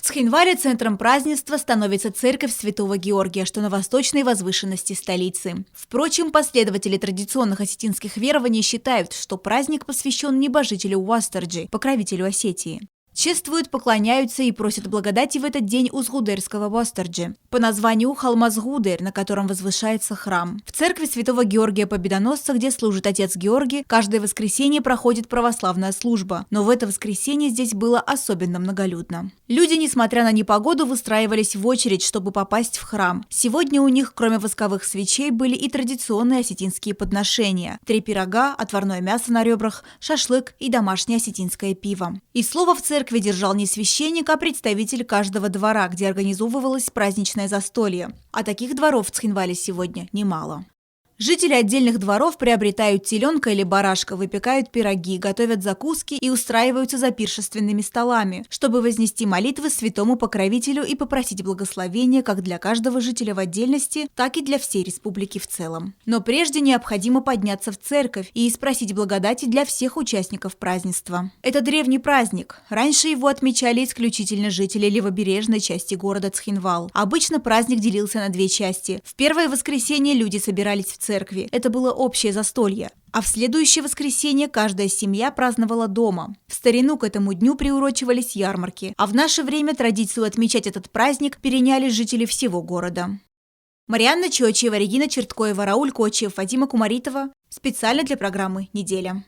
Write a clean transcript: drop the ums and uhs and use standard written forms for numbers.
Цхинвале центром празднества становится церковь Святого Георгия, что на восточной возвышенности столицы. Впрочем, последователи традиционных осетинских верований считают, что праздник посвящен небожителю Уастарджи, покровителю Осетии. Чествуют, поклоняются и просят благодати в этот день у Сгудерского Уастарджи, по названию холма Сгудер, на котором возвышается храм. В церкви Святого Георгия Победоносца, где служит отец Георгий, каждое воскресенье проходит православная служба, но в это воскресенье здесь было особенно многолюдно. Люди, несмотря на непогоду, выстраивались в очередь, чтобы попасть в храм. Сегодня у них, кроме восковых свечей, были и традиционные осетинские подношения – 3 пирога, отварное мясо на ребрах, шашлык и домашнее осетинское пиво. И слово в церкви держал не священник, а представитель каждого двора, где организовывалось праздничное застолье. А таких дворов в Цхинвале сегодня немало. Жители отдельных дворов приобретают теленка или барашка, выпекают пироги, готовят закуски и устраиваются за пиршественными столами, чтобы вознести молитвы святому покровителю и попросить благословения как для каждого жителя в отдельности, так и для всей республики в целом. Но прежде необходимо подняться в церковь и спросить благодати для всех участников празднества. Это древний праздник. Раньше его отмечали исключительно жители левобережной части города Цхинвал. Обычно праздник делился на 2 части. В первое воскресенье люди собирались в церкви. Это было общее застолье. А в следующее воскресенье каждая семья праздновала дома. В старину к этому дню приурочивались ярмарки. А в наше время традицию отмечать этот праздник переняли жители всего города. Марианна Чочева, Регина Черткоева, Рауль Кочев, Фатима Кумаритова. Специально для программы «Неделя».